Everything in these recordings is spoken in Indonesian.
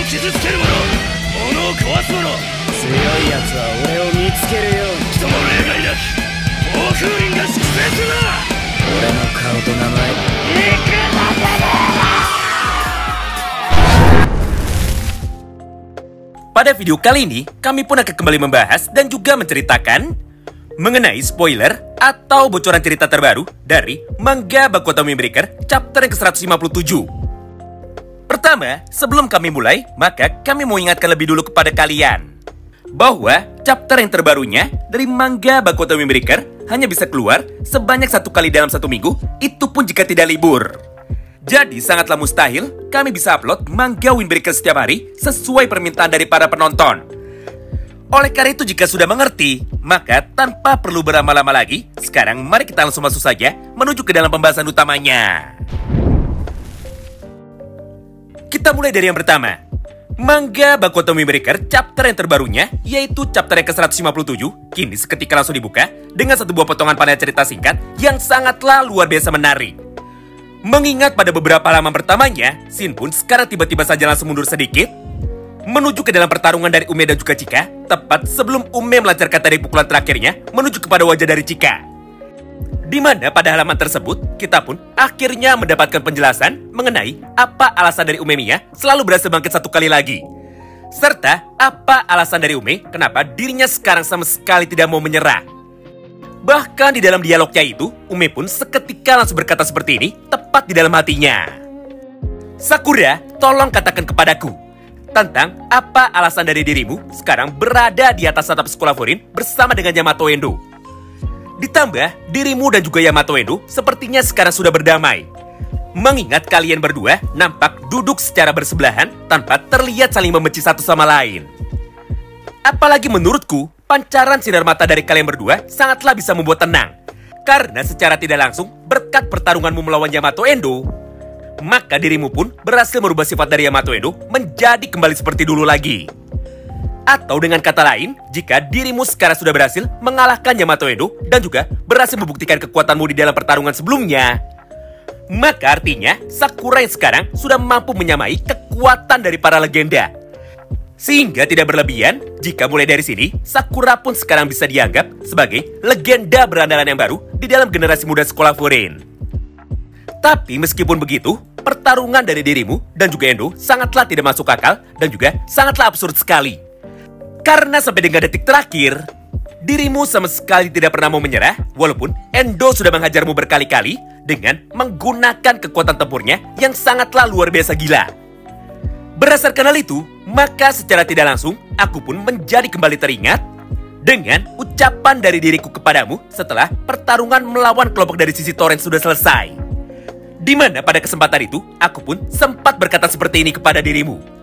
傷つける者、物を壊す者、強い奴は俺を見つけるように。人も例外なき暴風林が粛清するな。俺の顔と名前、行くなてめえら。Pada video kali ini, kami pun akan kembali membahas dan juga menceritakan mengenai spoiler atau bocoran cerita terbaru dari manga Baku Otome Breaker chapter yang ke-157. Pertama, sebelum kami mulai, maka kami mau ingatkan lebih dulu kepada kalian bahwa chapter yang terbarunya dari manga Baku Otome Breaker hanya bisa keluar sebanyak 1 kali dalam 1 minggu, itu pun jika tidak libur. Jadi sangatlah mustahil kami bisa upload manga Windbreaker setiap hari sesuai permintaan dari para penonton. Oleh karena itu, jika sudah mengerti, maka tanpa perlu berlama-lama lagi, sekarang mari kita langsung masuk saja menuju ke dalam pembahasan utamanya. Kita mulai dari yang pertama. Manga Baku Otome Breaker chapter yang terbarunya, yaitu chapter yang ke-157, kini seketika langsung dibuka dengan satu buah potongan panel cerita singkat yang sangatlah luar biasa menarik. Mengingat pada beberapa halaman pertamanya, Shin pun sekarang tiba-tiba saja langsung mundur sedikit menuju ke dalam pertarungan dari Ume dan juga Chika, tepat sebelum Ume melancarkan tarik pukulan terakhirnya menuju kepada wajah dari Chika. Di mana pada halaman tersebut, kita pun akhirnya mendapatkan penjelasan mengenai apa alasan dari Umemiya selalu berhasil bangkit 1 kali lagi. Serta apa alasan dari Ume kenapa dirinya sekarang sama sekali tidak mau menyerah. Bahkan di dalam dialognya itu, Ume pun seketika langsung berkata seperti ini, tepat di dalam hatinya. Sakura, tolong katakan kepadaku tentang apa alasan dari dirimu sekarang berada di atas atap sekolah Furin bersama dengan Yamato Endo. Ditambah, dirimu dan juga Yamato Endo sepertinya sekarang sudah berdamai. Mengingat kalian berdua nampak duduk secara bersebelahan tanpa terlihat saling membenci satu sama lain. Apalagi menurutku, pancaran sinar mata dari kalian berdua sangatlah bisa membuat tenang. Karena secara tidak langsung, berkat pertarunganmu melawan Yamato Endo, maka dirimu pun berhasil merubah sifat dari Yamato Endo menjadi kembali seperti dulu lagi. Atau dengan kata lain, jika dirimu sekarang sudah berhasil mengalahkan Yamato Endo dan juga berhasil membuktikan kekuatanmu di dalam pertarungan sebelumnya, maka artinya Sakura yang sekarang sudah mampu menyamai kekuatan dari para legenda. Sehingga tidak berlebihan jika mulai dari sini, Sakura pun sekarang bisa dianggap sebagai legenda berandalan yang baru di dalam generasi muda sekolah Furin. Tapi meskipun begitu, pertarungan dari dirimu dan juga Endo sangatlah tidak masuk akal dan juga sangatlah absurd sekali. Karena sampai dengan detik terakhir, dirimu sama sekali tidak pernah mau menyerah, walaupun Endo sudah menghajarmu berkali-kali dengan menggunakan kekuatan tempurnya yang sangatlah luar biasa gila. Berdasarkan hal itu, maka secara tidak langsung, aku pun menjadi kembali teringat dengan ucapan dari diriku kepadamu setelah pertarungan melawan kelompok dari sisi Torrent sudah selesai. Di mana pada kesempatan itu, aku pun sempat berkata seperti ini kepada dirimu.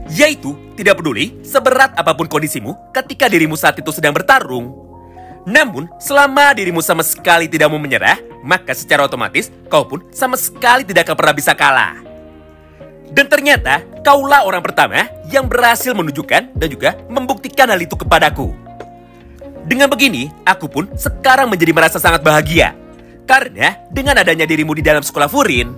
Yaitu, tidak peduli seberat apapun kondisimu ketika dirimu saat itu sedang bertarung. Namun, selama dirimu sama sekali tidak mau menyerah, maka secara otomatis, kau pun sama sekali tidak akan pernah bisa kalah. Dan ternyata, kaulah orang pertama yang berhasil menunjukkan dan juga membuktikan hal itu kepadaku. Dengan begini, aku pun sekarang menjadi merasa sangat bahagia. Karena dengan adanya dirimu di dalam sekolah Furin,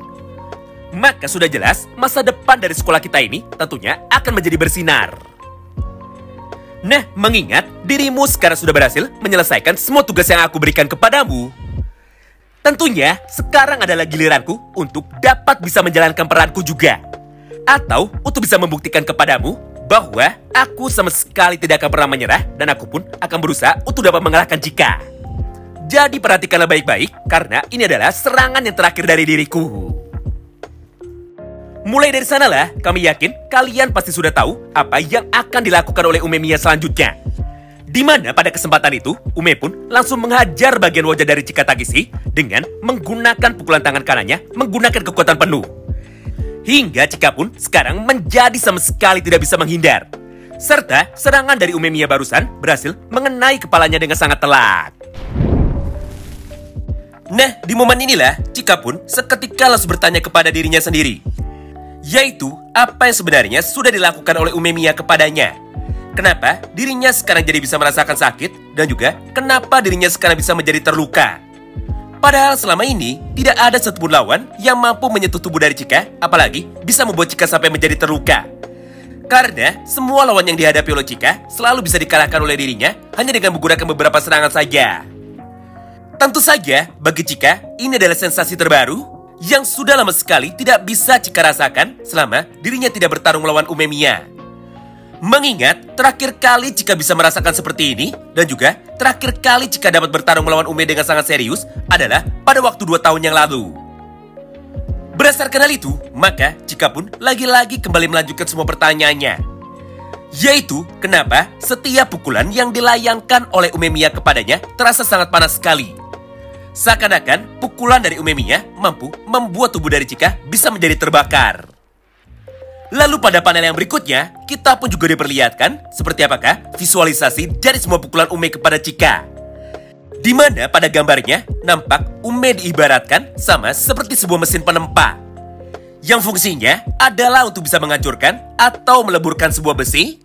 maka sudah jelas masa depan dari sekolah kita ini tentunya akan menjadi bersinar. Nah, mengingat dirimu sekarang sudah berhasil menyelesaikan semua tugas yang aku berikan kepadamu, tentunya sekarang adalah giliranku untuk dapat bisa menjalankan peranku juga. Atau untuk bisa membuktikan kepadamu bahwa aku sama sekali tidak akan pernah menyerah dan aku pun akan berusaha untuk dapat mengalahkan Chika. Jadi perhatikanlah baik-baik karena ini adalah serangan yang terakhir dari diriku. Mulai dari sanalah kami yakin kalian pasti sudah tahu apa yang akan dilakukan oleh Umemiya selanjutnya. Di mana pada kesempatan itu, Ume pun langsung menghajar bagian wajah dari Chika Tagishi dengan menggunakan pukulan tangan kanannya menggunakan kekuatan penuh. Hingga Chika pun sekarang menjadi sama sekali tidak bisa menghindar. Serta serangan dari Umemiya barusan berhasil mengenai kepalanya dengan sangat telak. Nah, di momen inilah Chika pun seketika langsung bertanya kepada dirinya sendiri. Yaitu, apa yang sebenarnya sudah dilakukan oleh Umemiya kepadanya. Kenapa dirinya sekarang jadi bisa merasakan sakit dan juga kenapa dirinya sekarang bisa menjadi terluka. Padahal selama ini tidak ada satupun lawan yang mampu menyentuh tubuh dari Chika, apalagi bisa membuat Chika sampai menjadi terluka. Karena semua lawan yang dihadapi oleh Chika selalu bisa dikalahkan oleh dirinya hanya dengan menggunakan beberapa serangan saja. Tentu saja, bagi Chika, ini adalah sensasi terbaru yang sudah lama sekali tidak bisa Chika rasakan selama dirinya tidak bertarung melawan Umemiya. Mengingat terakhir kali Chika bisa merasakan seperti ini dan juga terakhir kali Chika dapat bertarung melawan Ume dengan sangat serius adalah pada waktu 2 tahun yang lalu. Berdasarkan hal itu, maka Chika pun lagi-lagi kembali melanjutkan semua pertanyaannya. Yaitu, kenapa setiap pukulan yang dilayangkan oleh Umemiya kepadanya terasa sangat panas sekali. Seakan-akan pukulan dari Umemiya mampu membuat tubuh dari Chika bisa menjadi terbakar. Lalu pada panel yang berikutnya, kita pun juga diperlihatkan seperti apakah visualisasi dari semua pukulan Ume kepada Chika. Di mana pada gambarnya nampak Ume diibaratkan sama seperti sebuah mesin penempa yang fungsinya adalah untuk bisa menghancurkan atau meleburkan sebuah besi.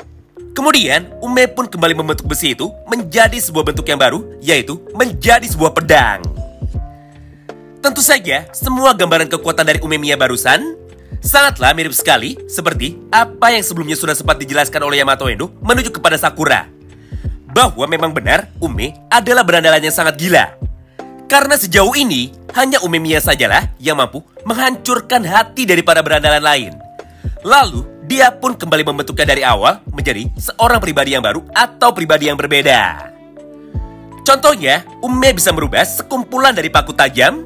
Kemudian Ume pun kembali membentuk besi itu menjadi sebuah bentuk yang baru, yaitu menjadi sebuah pedang. Tentu saja semua gambaran kekuatan dari Umemiya barusan sangatlah mirip sekali seperti apa yang sebelumnya sudah sempat dijelaskan oleh Yamato Endo menuju kepada Sakura. Bahwa memang benar Ume adalah berandalan yang sangat gila. Karena sejauh ini hanya Umemiya sajalah yang mampu menghancurkan hati dari para berandalan lain. Lalu dia pun kembali membentuknya dari awal menjadi seorang pribadi yang baru atau pribadi yang berbeda. Contohnya, Ume bisa merubah sekumpulan dari paku tajam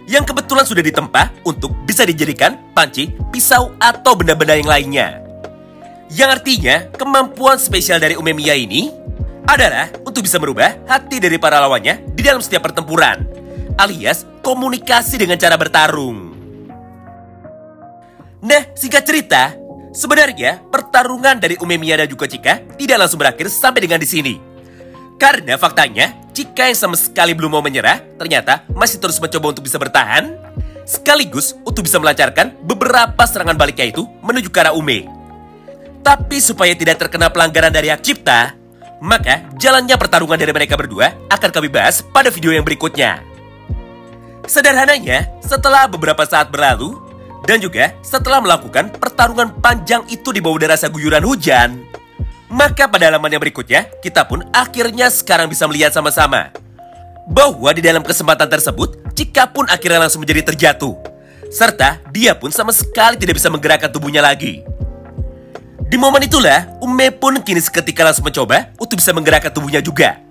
yang kebetulan sudah ditempa untuk bisa dijadikan panci, pisau, atau benda-benda yang lainnya. Yang artinya, kemampuan spesial dari Umemiya ini adalah untuk bisa merubah hati dari para lawannya di dalam setiap pertempuran, alias komunikasi dengan cara bertarung. Nah, singkat cerita, sebenarnya pertarungan dari Umemiya dan juga Chika tidak langsung berakhir sampai dengan di sini. Karena faktanya, Chika yang sama sekali belum mau menyerah, ternyata masih terus mencoba untuk bisa bertahan, sekaligus untuk bisa melancarkan beberapa serangan baliknya itu menuju ke arah Ume. Tapi supaya tidak terkena pelanggaran dari hak cipta, maka jalannya pertarungan dari mereka berdua akan kami bahas pada video yang berikutnya. Sederhananya, setelah beberapa saat berlalu, dan juga setelah melakukan pertarungan panjang itu di bawah rasa guyuran hujan, maka pada halaman yang berikutnya, kita pun akhirnya sekarang bisa melihat sama-sama bahwa di dalam kesempatan tersebut, Chika pun akhirnya langsung menjadi terjatuh. Serta dia pun sama sekali tidak bisa menggerakkan tubuhnya lagi. Di momen itulah, Ume pun kini seketika langsung mencoba untuk bisa menggerakkan tubuhnya juga,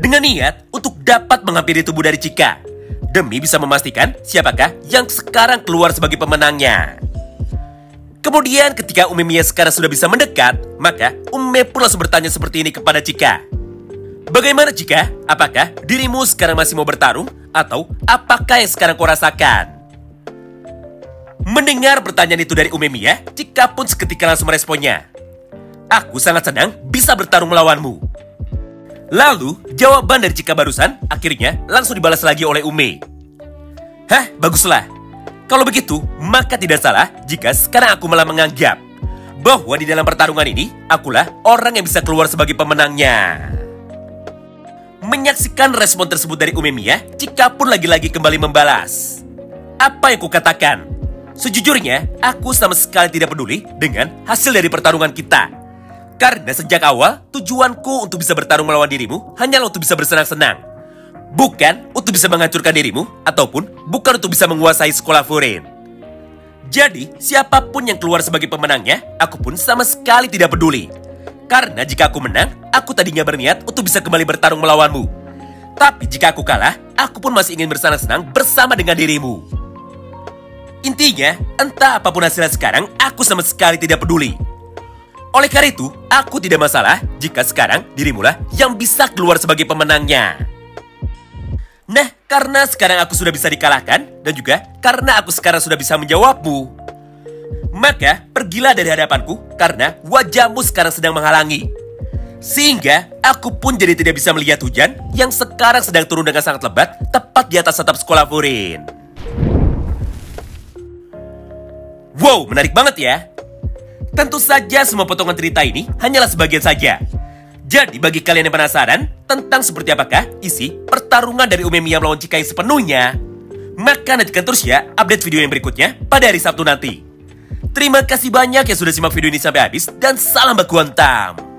dengan niat untuk dapat menghampiri tubuh dari Chika, demi bisa memastikan siapakah yang sekarang keluar sebagai pemenangnya. Kemudian ketika Umemiya sekarang sudah bisa mendekat, maka Ume pun langsung bertanya seperti ini kepada Chika. Bagaimana Chika? Apakah dirimu sekarang masih mau bertarung? Atau apakah yang sekarang kau rasakan? Mendengar pertanyaan itu dari Umemiya, Chika pun seketika langsung meresponnya. Aku sangat senang bisa bertarung melawanmu. Lalu, jawaban dari Chika barusan akhirnya langsung dibalas lagi oleh Ume. Hah, baguslah. Kalau begitu, maka tidak salah jika sekarang aku malah menganggap bahwa di dalam pertarungan ini, akulah orang yang bisa keluar sebagai pemenangnya. Menyaksikan respon tersebut dari Umemiya, Chika pun lagi-lagi kembali membalas. Apa yang kukatakan? Sejujurnya, aku sama sekali tidak peduli dengan hasil dari pertarungan kita. Karena sejak awal, tujuanku untuk bisa bertarung melawan dirimu hanyalah untuk bisa bersenang-senang. Bukan untuk bisa menghancurkan dirimu, ataupun bukan untuk bisa menguasai sekolah Furin. Jadi, siapapun yang keluar sebagai pemenangnya, aku pun sama sekali tidak peduli. Karena jika aku menang, aku tadinya berniat untuk bisa kembali bertarung melawanmu. Tapi jika aku kalah, aku pun masih ingin bersenang-senang bersama dengan dirimu. Intinya, entah apapun hasilnya sekarang, aku sama sekali tidak peduli. Oleh karena itu, aku tidak masalah jika sekarang dirimulah yang bisa keluar sebagai pemenangnya. Nah, karena sekarang aku sudah bisa dikalahkan, dan juga karena aku sekarang sudah bisa menjawabmu, maka pergilah dari hadapanku karena wajahmu sekarang sedang menghalangi. Sehingga aku pun jadi tidak bisa melihat hujan yang sekarang sedang turun dengan sangat lebat tepat di atas atap sekolah Furin. Wow, menarik banget ya. Tentu saja semua potongan cerita ini hanyalah sebagian saja. Jadi bagi kalian yang penasaran tentang seperti apakah isi pertarungan dari Umemiya melawan Chika yang sepenuhnya, maka nantikan terus ya update video yang berikutnya pada hari Sabtu nanti. Terima kasih banyak yang sudah simak video ini sampai habis dan salam baku hantam.